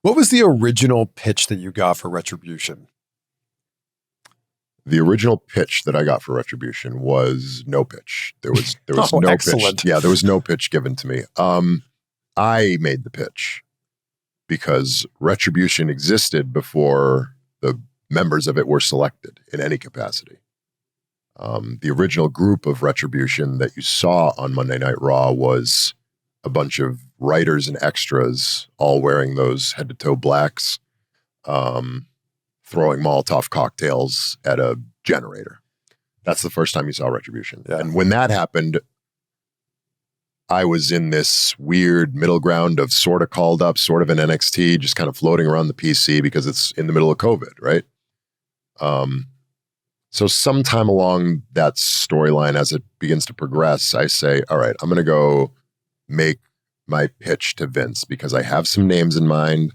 What was the original pitch that you got for Retribution? The original pitch that I got for Retribution was no pitch. There was no excellent. pitch. Yeah, there was no pitch given to me. I made the pitch because Retribution existed before the members of it were selected in any capacity. The original group of Retribution that you saw on Monday Night Raw was a bunch of writers and extras all wearing those head-to-toe blacks, throwing Molotov cocktails at a generator. That's the first time you saw Retribution. Yeah. And when that happened, I was in this weird middle ground of sort of called up, sort of in NXT, just kind of floating around the PC because it's in the middle of COVID, right? So sometime along that storyline, as it begins to progress, I say, all right, I'm going to go make my pitch to Vince because I have some names in mind.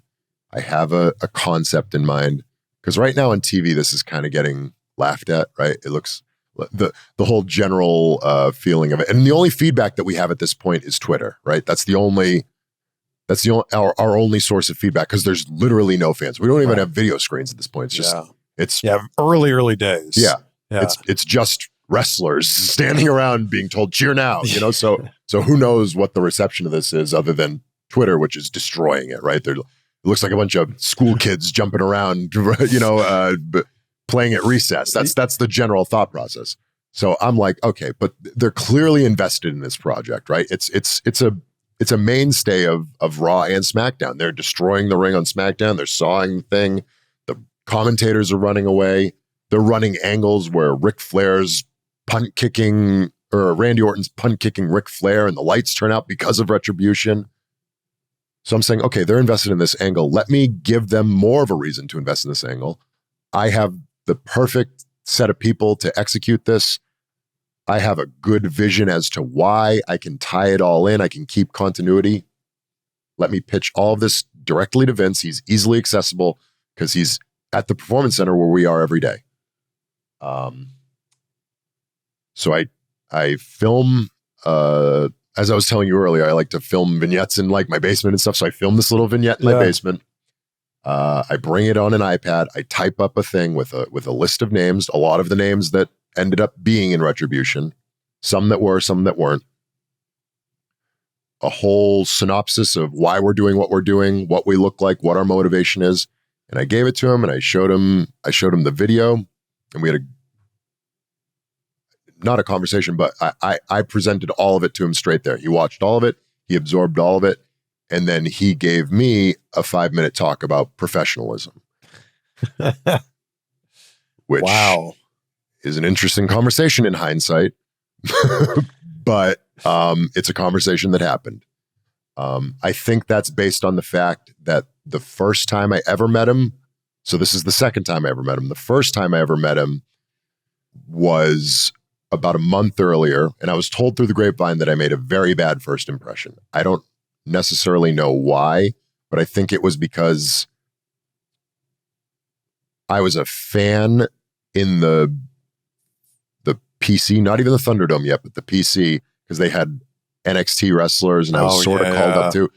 I have a concept in mind. Because right now on TV, this is kind of getting laughed at, right? It looks, the whole general feeling of it. And the only feedback that we have at this point is Twitter, right? That's our only source of feedback because there's literally no fans. We don't even have video screens at this point. It's just, early days. Yeah. It's just wrestlers standing around being told cheer now, so who knows what the reception of this is other than Twitter, which is destroying it, right? It looks like a bunch of school kids jumping around, playing at recess. That's the general thought process. So I'm like, okay, but they're clearly invested in this project, right? It's a mainstay of Raw and SmackDown. They're destroying the ring on SmackDown. They're sawing the thing. The commentators are running away. They're running angles where Ric Flair's punt kicking or Randy Orton's punt kicking Ric Flair and the lights turn out because of Retribution. So I'm saying, okay, they're invested in this angle. Let me give them more of a reason to invest in this angle. I have the perfect set of people to execute this. I have a good vision as to why. I can tie it all in. I can keep continuity. Let me pitch all of this directly to Vince. He's easily accessible because he's at the Performance Center where we are every day. So I film, as I was telling you earlier, I like to film vignettes in like my basement and stuff. So I filmed this little vignette in my basement. I bring it on an iPad. I type up a thing with a list of names, a lot of the names that ended up being in Retribution, some that were, some that weren't. A whole synopsis of why we're doing what we're doing, what we look like, what our motivation is. And I gave it to him and I showed him the video, and we had not a conversation, but I presented all of it to him straight there. He watched all of it. He absorbed all of it. And then he gave me a 5-minute talk about professionalism, which is an interesting conversation in hindsight, but it's a conversation that happened. I think that's based on the fact that the first time I ever met him, so this is the second time I ever met him. The first time I ever met him was about a month earlier, and I was told through the grapevine that I made a very bad first impression. I don't necessarily know why, but I think it was because I was a fan in the PC, not even the Thunderdome yet, but the PC, because they had NXT wrestlers and I was sort of called up too.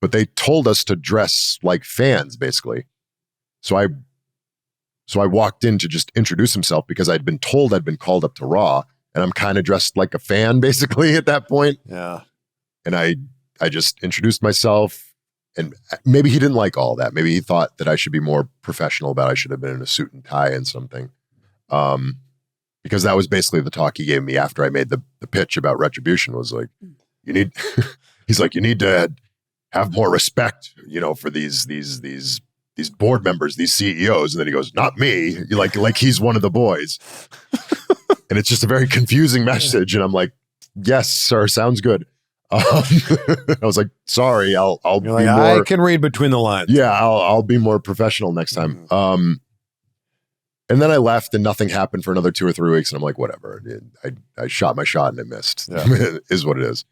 But they told us to dress like fans, basically. So I walked in to just introduce himself because I'd been told I'd been called up to Raw, and I'm kind of dressed like a fan basically at that point. Yeah. And I just introduced myself, and maybe he didn't like all that. Maybe he thought that I should be more professional about it. I should have been in a suit and tie and something. Because that was basically the talk he gave me after I made the pitch about Retribution, was like, he's like, you need to have more respect, for these board members, these CEOs. And then he goes, not me. Like he's one of the boys. And it's just a very confusing message. And I'm like, yes, sir. Sounds good. I was like, sorry, I'll be more. I can read between the lines. Yeah. I'll be more professional next time. And then I left and nothing happened for another 2 or 3 weeks. And I'm like, whatever. I shot my shot and I missed. Yeah. It is what it is.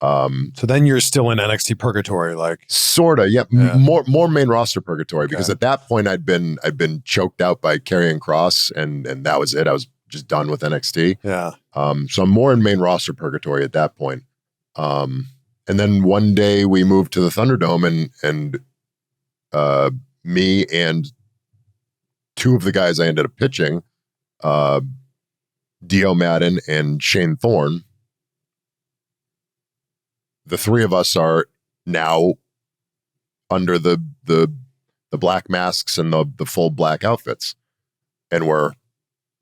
So then you're still in NXT purgatory, like sort of, yeah. More main roster purgatory, because at that point I'd been choked out by Karrion Kross, and that was it. I was just done with NXT. Yeah. So I'm more in main roster purgatory at that point. And then one day we moved to the Thunderdome, and me and two of the guys I ended up pitching, Dio Madden and Shane Thorne, the three of us are now under the black masks and the full black outfits. And we're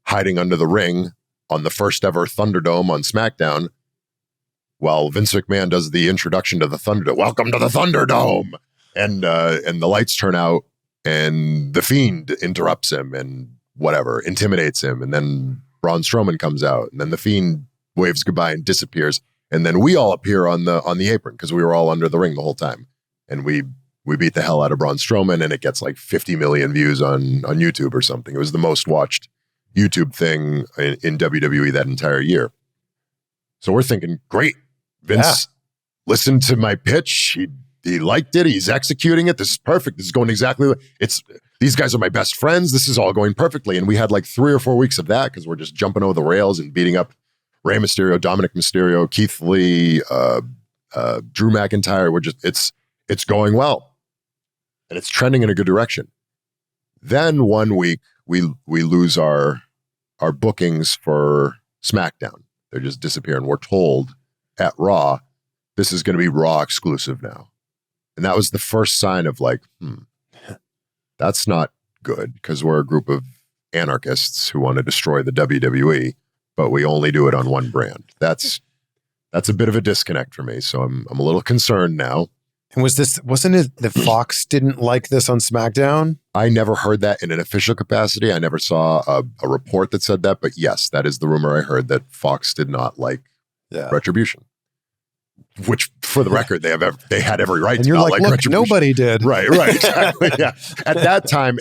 hiding under the ring on the first ever Thunderdome on SmackDown while Vince McMahon does the introduction to the Thunderdome. Welcome to the Thunderdome. And the lights turn out and the Fiend interrupts him and whatever, intimidates him. And then Braun Strowman comes out and then the Fiend waves goodbye and disappears. And then we all appear on the apron because we were all under the ring the whole time. And we beat the hell out of Braun Strowman and it gets like 50 million views on YouTube or something. It was the most watched YouTube thing in WWE that entire year. So we're thinking, great. Vince listened to my pitch. He liked it. He's executing it. This is perfect. This is going exactly. These guys are my best friends. This is all going perfectly. And we had like 3 or 4 weeks of that because we're just jumping over the rails and beating up Rey Mysterio, Dominic Mysterio, Keith Lee, Drew McIntyre. It's going well. And it's trending in a good direction. Then one week we lose our bookings for SmackDown. They just disappear. And we're told at Raw, this is going to be Raw exclusive now. And that was the first sign of like, that's not good because we're a group of anarchists who want to destroy the WWE, but we only do it on one brand. That's a bit of a disconnect for me. So I'm a little concerned now. And wasn't it that Fox didn't like this on SmackDown? I never heard that in an official capacity. I never saw a report that said that, but yes, that is the rumor I heard, that Fox did not like Retribution. Which, for the record, they had every right and to you're not like, like look, Retribution. Nobody did. Right, exactly. Yeah. At that time,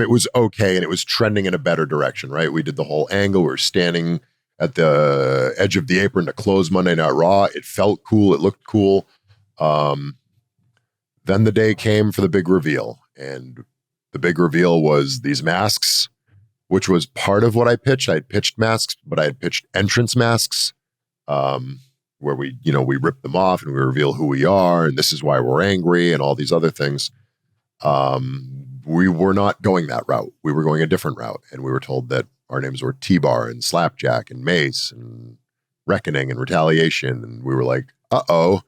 it was okay, and it was trending in a better direction. Right, we did the whole angle. We were standing at the edge of the apron to close Monday Night Raw. It felt cool. It looked cool. Then the day came for the big reveal, and the big reveal was these masks, which was part of what I pitched. I had pitched masks, but I had pitched entrance masks. Where we rip them off and we reveal who we are and this is why we're angry and all these other things. We were not going that route. We were going a different route. And we were told that our names were T-Bar and Slapjack and Mace and Reckoning and Retaliation. And we were like, uh-oh.